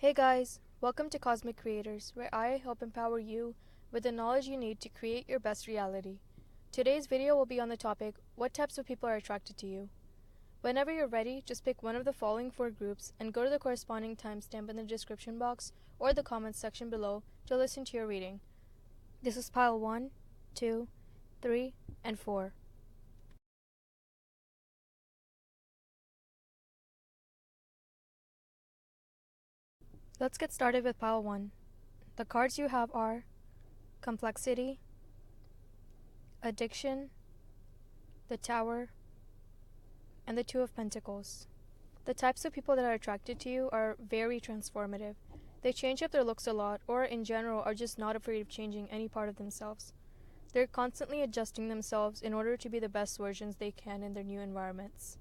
Hey guys, welcome to Cosmic Creators, where I help empower you with the knowledge you need to create your best reality. Today's video will be on the topic, what types of people are attracted to you? Whenever you're ready, just pick one of the following 4 groups and go to the corresponding timestamp in the description box or the comments section below to listen to your reading. This is pile 1, 2, 3, and 4. Let's get started with pile 1. The cards you have are Complexity, Addiction, the Tower, and the Two of Pentacles. The types of people that are attracted to you are very transformative. They change up their looks a lot, or in general are just not afraid of changing any part of themselves. They're constantly adjusting themselves in order to be the best versions they can in their new environments.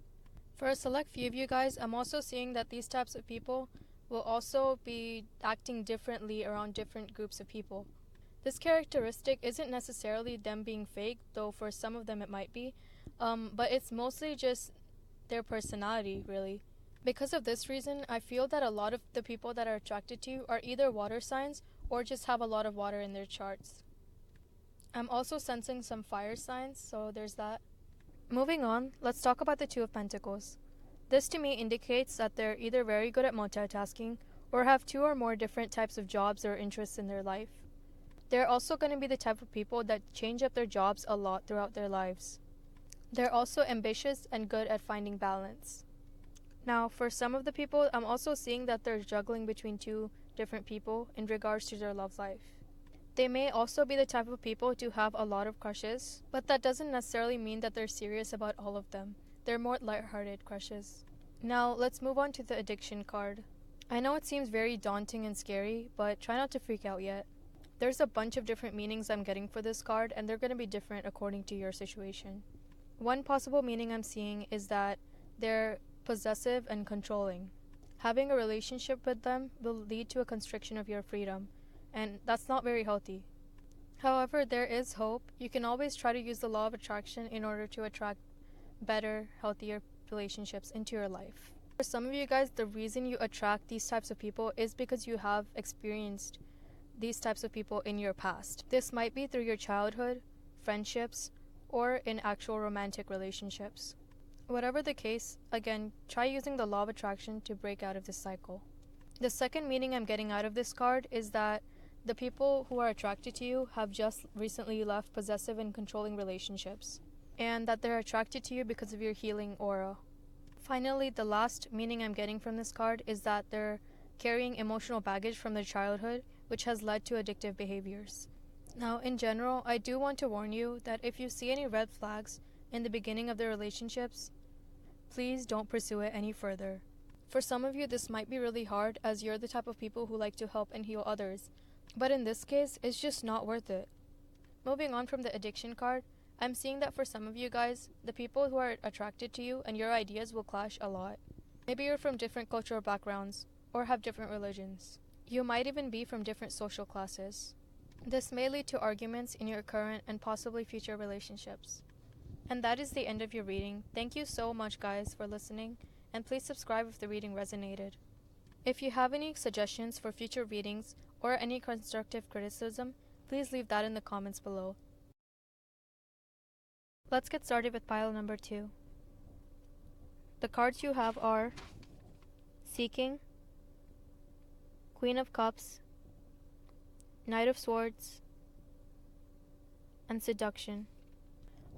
For a select few of you guys, I'm also seeing that these types of people will also be acting differently around different groups of people. This characteristic isn't necessarily them being fake, though for some of them it might be, but it's mostly just their personality, really. Because of this reason, I feel that a lot of the people that are attracted to you are either water signs or just have a lot of water in their charts. I'm also sensing some fire signs, so there's that. Moving on, let's talk about the Two of Pentacles. This to me indicates that they're either very good at multitasking or have 2 or more different types of jobs or interests in their life. They're also going to be the type of people that change up their jobs a lot throughout their lives. They're also ambitious and good at finding balance. Now, for some of the people, I'm also seeing that they're juggling between 2 different people in regards to their love life. They may also be the type of people to have a lot of crushes, but that doesn't necessarily mean that they're serious about all of them. They're more lighthearted crushes. Now, let's move on to the addiction card. I know it seems very daunting and scary, but try not to freak out yet. There's a bunch of different meanings I'm getting for this card, and they're going to be different according to your situation. One possible meaning I'm seeing is that they're possessive and controlling. Having a relationship with them will lead to a constriction of your freedom, and that's not very healthy. However, there is hope. You can always try to use the law of attraction in order to attract better, healthier relationships into your life. For some of you guys, the reason you attract these types of people is because you have experienced these types of people in your past. This might be through your childhood, friendships, or in actual romantic relationships. Whatever the case, again, try using the law of attraction to break out of this cycle. The second meaning I'm getting out of this card is that the people who are attracted to you have just recently left possessive and controlling relationships, and that they're attracted to you because of your healing aura. Finally, the last meaning I'm getting from this card is that they're carrying emotional baggage from their childhood, which has led to addictive behaviors. Now, in general, I do want to warn you that if you see any red flags in the beginning of their relationships, please don't pursue it any further. For some of you, this might be really hard as you're the type of people who like to help and heal others, but in this case, it's just not worth it. Moving on from the addiction card, I'm seeing that for some of you guys, the people who are attracted to you and your ideas will clash a lot. Maybe you're from different cultural backgrounds or have different religions. You might even be from different social classes. This may lead to arguments in your current and possibly future relationships. And that is the end of your reading. Thank you so much guys for listening, and please subscribe if the reading resonated. If you have any suggestions for future readings or any constructive criticism, please leave that in the comments below. Let's get started with pile number 2. The cards you have are Seeking, Queen of Cups, Knight of Swords, and Seduction.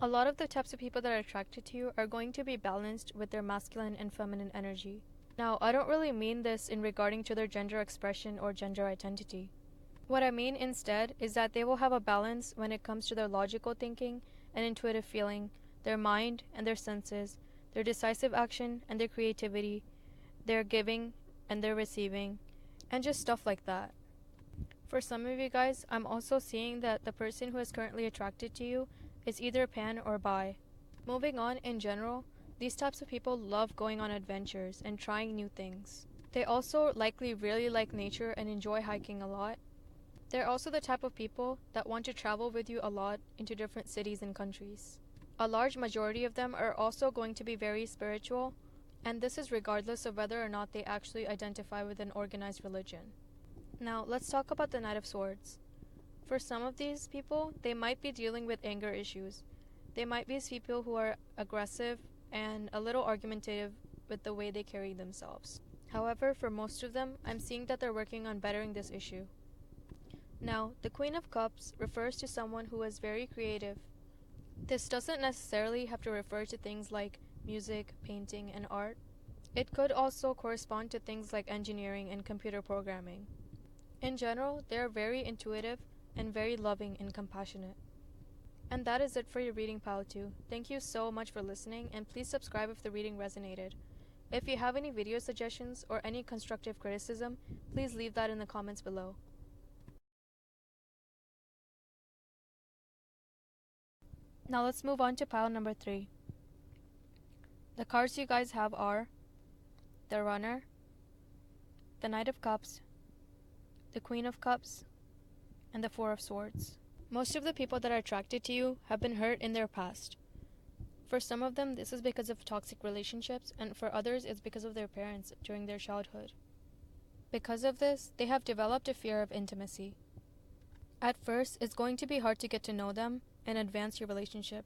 A lot of the types of people that are attracted to you are going to be balanced with their masculine and feminine energy. Now, I don't really mean this in regarding to their gender expression or gender identity. What I mean instead is that they will have a balance when it comes to their logical thinking and intuitive feeling, their mind and their senses, their decisive action and their creativity, their giving and their receiving, and just stuff like that. For some of you guys, I'm also seeing that the person who is currently attracted to you is either pan or bi. Moving on, in general, these types of people love going on adventures and trying new things. They also likely really like nature and enjoy hiking a lot. They're also the type of people that want to travel with you a lot into different cities and countries. A large majority of them are also going to be very spiritual And this is regardless of whether or not they actually identify with an organized religion. Now, let's talk about the Knight of Swords. For some of these people, they might be dealing with anger issues. They might be people who are aggressive and a little argumentative with the way they carry themselves. However, for most of them, I'm seeing that they're working on bettering this issue. Now, the Queen of Cups refers to someone who is very creative. This doesn't necessarily have to refer to things like music, painting, and art. It could also correspond to things like engineering and computer programming. In general, they are very intuitive and very loving and compassionate. And that is it for your reading pile 2. Thank you so much for listening, and please subscribe if the reading resonated. If you have any video suggestions or any constructive criticism, please leave that in the comments below. Now let's move on to pile number 3. The cards you guys have are the Runner, the Knight of Cups, the Queen of Cups, and the Four of Swords. Most of the people that are attracted to you have been hurt in their past. For some of them, this is because of toxic relationships, and for others, it's because of their parents during their childhood. Because of this, they have developed a fear of intimacy. At first, it's going to be hard to get to know them and advance your relationship.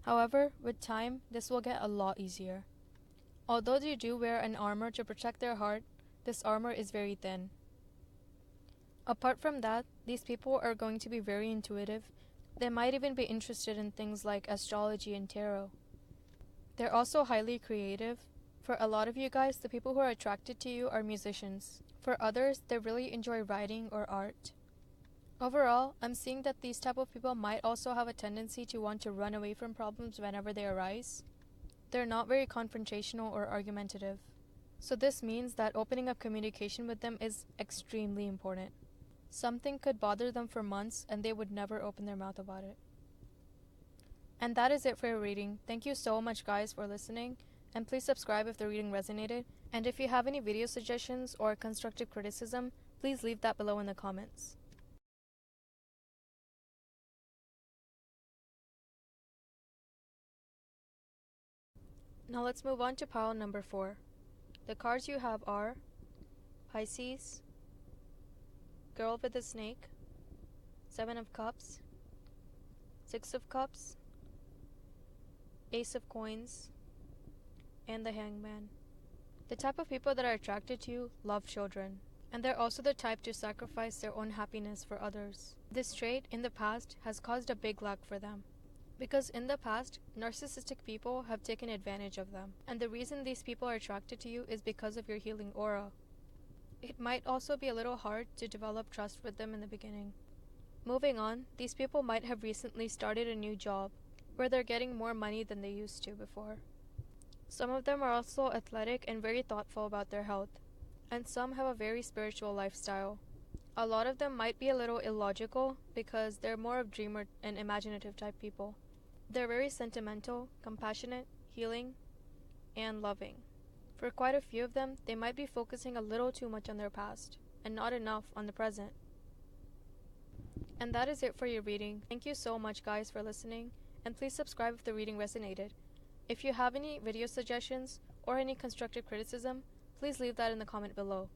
However, with time, this will get a lot easier. Although they do wear an armor to protect their heart, this armor is very thin. Apart from that, these people are going to be very intuitive. They might even be interested in things like astrology and tarot. They're also highly creative. For a lot of you guys, the people who are attracted to you are musicians. For others, they really enjoy writing or art. Overall, I'm seeing that these type of people might also have a tendency to want to run away from problems whenever they arise. They're not very confrontational or argumentative. So this means that opening up communication with them is extremely important. Something could bother them for months and they would never open their mouth about it. And that is it for your reading. Thank you so much guys for listening, and please subscribe if the reading resonated. And if you have any video suggestions or constructive criticism, please leave that below in the comments. Now let's move on to pile number 4. The cards you have are Pisces, Girl with a Snake, Seven of Cups, Six of Cups, Ace of Coins, and the Hangman. The type of people that are attracted to you love children, and they're also the type to sacrifice their own happiness for others. This trait in the past has caused a big lack for them, because in the past, narcissistic people have taken advantage of them, and the reason these people are attracted to you is because of your healing aura. It might also be a little hard to develop trust with them in the beginning. Moving on, these people might have recently started a new job, where they're getting more money than they used to before. Some of them are also athletic and very thoughtful about their health, and some have a very spiritual lifestyle. A lot of them might be a little illogical because they're more of dreamer and imaginative type people. They're very sentimental, compassionate, healing, and loving. For quite a few of them, they might be focusing a little too much on their past and not enough on the present. And that is it for your reading. Thank you so much guys for listening, and please subscribe if the reading resonated. If you have any video suggestions or any constructive criticism, please leave that in the comment below.